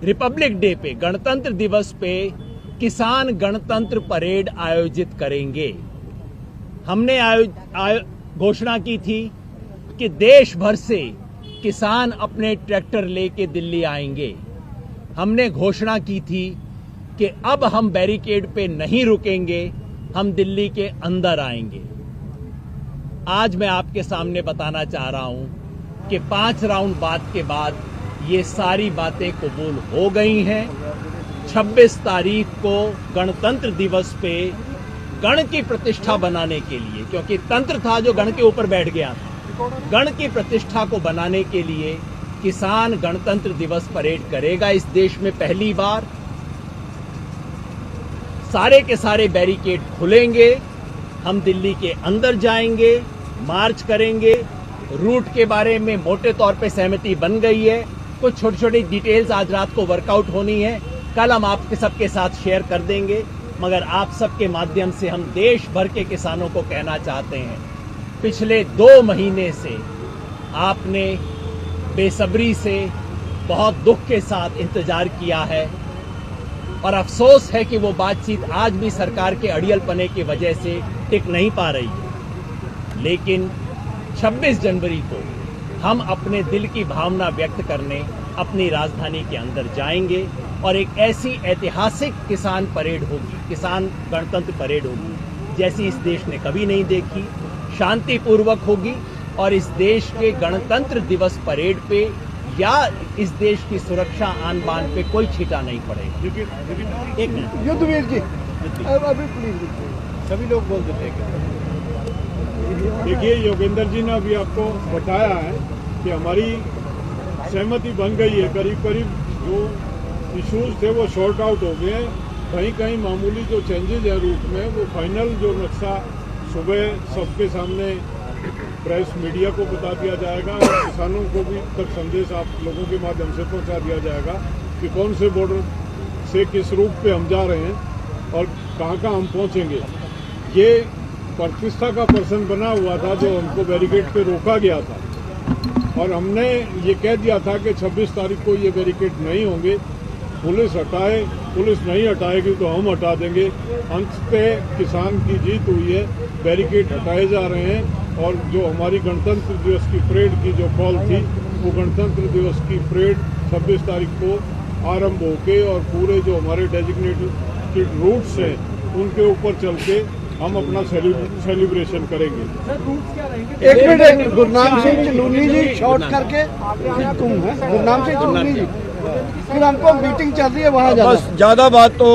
Republic day पे, गणतंत्र दिवस पे किसान गणतंत्र परेड आयोजित करेंगे। हमने घोषणा की थी कि देश भर से किसान अपने ट्रैक्टर लेके दिल्ली आएंगे। हमने घोषणा की थी कि अब हम बैरिकेड पे नहीं रुकेंगे, हम दिल्ली के अंदर आएंगे। आज मैं आपके सामने बताना चाह रहा हूं कि 5 राउंड बात के बाद ये सारी बातें कबूल हो गई हैं। 26 तारीख को गणतंत्र दिवस पे गण की प्रतिष्ठा बनाने के लिए, क्योंकि तंत्र था जो गण के ऊपर बैठ गया था, गण की प्रतिष्ठा को बनाने के लिए किसान गणतंत्र दिवस परेड करेगा इस देश में पहली बार। सारे के सारे बैरिकेड खुलेंगे, हम दिल्ली के अंदर जाएंगे, मार्च करेंगे। रूट के बारे में मोटे तौर पे सहमति बन गई है। कुछ छोटी छोटी डिटेल्स आज रात को वर्कआउट होनी है, कल हम आपके सबके साथ शेयर कर देंगे। मगर आप सबके माध्यम से हम देश भर के किसानों को कहना चाहते हैं, पिछले 2 महीने से आपने बेसब्री से, बहुत दुख के साथ इंतजार किया है और अफसोस है कि वो बातचीत आज भी सरकार के अड़ियलपने की वजह से टिक नहीं पा रही है। लेकिन 26 जनवरी को हम अपने दिल की भावना व्यक्त करने अपनी राजधानी के अंदर जाएंगे और एक ऐसी ऐतिहासिक किसान परेड होगी, किसान गणतंत्र परेड होगी जैसी इस देश ने कभी नहीं देखी, शांतिपूर्वक होगी और इस देश के गणतंत्र दिवस परेड पे या इस देश की सुरक्षा आन बान पे कोई छींटा नहीं पड़ेगा। एक मिनट युद्धवीर जी, अभी प्लीज सभी लोग बोल देते हैं। देखिए, योगेंद्र जी ने अभी आपको बताया है कि हमारी सहमति बन गई है। करीब करीब जो इश्यूज थे वो शॉर्ट आउट हो गए हैं। कहीं कहीं मामूली जो चेंजेज है रूट में, वो फाइनल जो नक्शा सुबह सबके सामने प्रेस मीडिया को बता दिया जाएगा और किसानों को भी तक संदेश आप लोगों के माध्यम से पहुंचा दिया जाएगा कि कौन से बॉर्डर से किस रूट पे हम जा रहे हैं और कहां हम पहुंचेंगे। ये प्रतिष्ठा का प्रश्न बना हुआ था जो हमको बैरिकेड पे रोका गया था और हमने ये कह दिया था कि 26 तारीख को ये बैरिकेड नहीं होंगे। पुलिस हटाए, पुलिस नहीं हटाएगी तो हम हटा देंगे। अंत पे किसान की जीत हुई है, बैरिकेड हटाए जा रहे हैं और जो हमारी गणतंत्र दिवस की परेड की जो कॉल थी, वो गणतंत्र दिवस की परेड 26 तारीख को आरंभ होके और पूरे जो हमारे डेजिग्नेटेड रूट्स हैं उनके ऊपर चल के हम अपना सेलिब्रेशन करेंगे। एक मिनट, गुरनाम सिंह चनूनी जी शॉर्ट करके फिर तुम है, गुरनाम सिंह चनूनी जी, फिर हमको मीटिंग चल रही है वहाँ जाना। बस ज़्यादा बात तो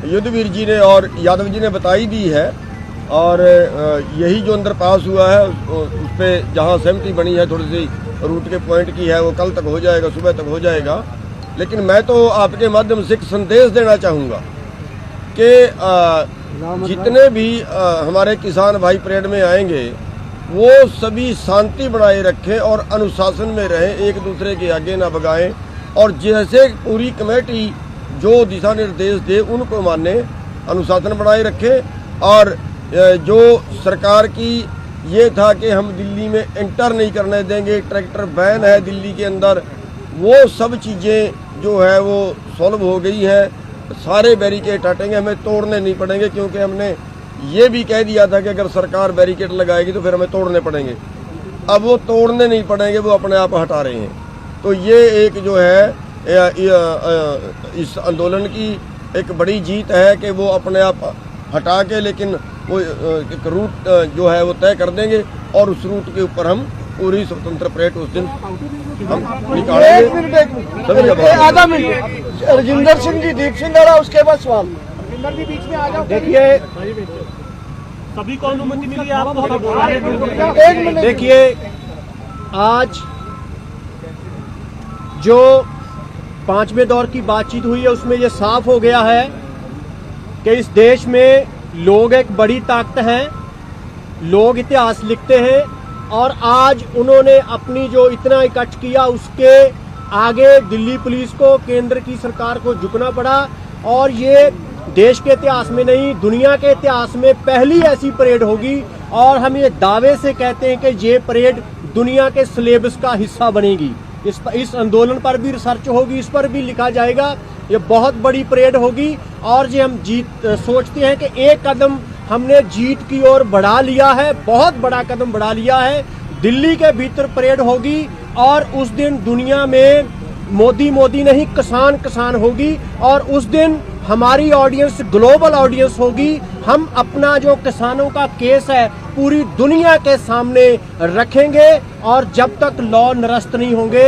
युद्धवीर जी ने और यादव जी ने बताई दी है और यही जो अंदर पास हुआ है उस पर जहाँ सहमति बनी है थोड़ी सी रूट के पॉइंट की है, वो कल तक हो जाएगा, सुबह तक हो जाएगा। लेकिन मैं तो आपके माध्यम से एक संदेश देना चाहूँगा कि जितने भी हमारे किसान भाई परेड में आएंगे वो सभी शांति बनाए रखें और अनुशासन में रहें, एक दूसरे के आगे ना भगाएं और जैसे पूरी कमेटी जो दिशा निर्देश दे उनको माने, अनुशासन बनाए रखें। और जो सरकार की ये था कि हम दिल्ली में एंटर नहीं करने देंगे, ट्रैक्टर बैन है दिल्ली के अंदर, वो सब चीज़ें जो है वो सॉल्व हो गई हैं। सारे बैरिकेड हटेंगे, हमें तोड़ने नहीं पड़ेंगे क्योंकि हमने ये भी कह दिया था कि अगर सरकार बैरिकेड लगाएगी तो फिर हमें तोड़ने पड़ेंगे। अब वो तोड़ने नहीं पड़ेंगे, वो अपने आप हटा रहे हैं। तो ये एक जो है इस आंदोलन की एक बड़ी जीत है कि वो अपने आप हटा के, लेकिन वो एक रूट जो है वो तय कर देंगे और उस रूट के ऊपर हम पूरी स्वतंत्र परेड उस दिन हम निकालेंगे। आधा मिनट, रजिंदर सिंह जी, दीप सिंह आड़ा, उसके बाद सवाल। बीच में आ जाओ। देखिए, सभी को अनुमति मिली है आपको? एक मिनट। देखिए, आज जो 5वें दौर की बातचीत हुई है उसमें ये साफ हो गया है कि इस देश में लोग एक बड़ी ताकत हैं, लोग इतिहास लिखते हैं और आज उन्होंने अपनी जो इतना इकट्ठ किया उसके आगे दिल्ली पुलिस को, केंद्र की सरकार को झुकना पड़ा और ये देश के इतिहास में नहीं दुनिया के इतिहास में पहली ऐसी परेड होगी और हम ये दावे से कहते हैं कि ये परेड दुनिया के सिलेबस का हिस्सा बनेगी। इस आंदोलन पर भी रिसर्च होगी, इस पर भी लिखा जाएगा। ये बहुत बड़ी परेड होगी और जो हम सोचते हैं कि एक कदम हमने जीत की ओर बढ़ा लिया है, बहुत बड़ा कदम बढ़ा लिया है। दिल्ली के भीतर परेड होगी और उस दिन दुनिया में मोदी मोदी नहीं, किसान किसान होगी और उस दिन हमारी ऑडियंस ग्लोबल ऑडियंस होगी। हम अपना जो किसानों का केस है पूरी दुनिया के सामने रखेंगे और जब तक लॉ निरस्त नहीं होंगे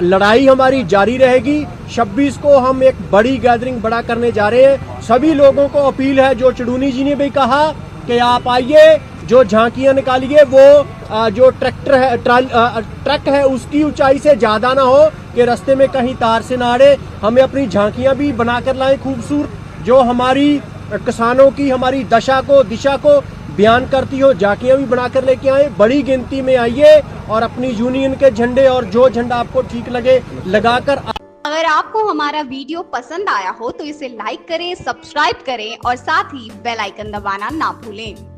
लड़ाई हमारी जारी रहेगी। 26 को हम एक बड़ी गैदरिंग बड़ा करने जा रहे हैं। सभी लोगों को अपील है, जो चुड़ूनी जी ने भी कहा कि आप आइए, जो झांकियां निकालिए वो जो ट्रक है उसकी ऊंचाई से ज्यादा ना हो कि रास्ते में कहीं तार से ना अड़े। हमें अपनी झांकियां भी बनाकर लाएं खूबसूरत, जो हमारी किसानों की हमारी दिशा को बयान करती हो। झांकियां भी बनाकर लेके आए, बड़ी गिनती में आइए और अपनी यूनियन के झंडे और जो झंडा आपको ठीक लगे लगाकर। अगर आपको हमारा वीडियो पसंद आया हो तो इसे लाइक करें, सब्सक्राइब करें और साथ ही बेल आइकन दबाना ना भूलें।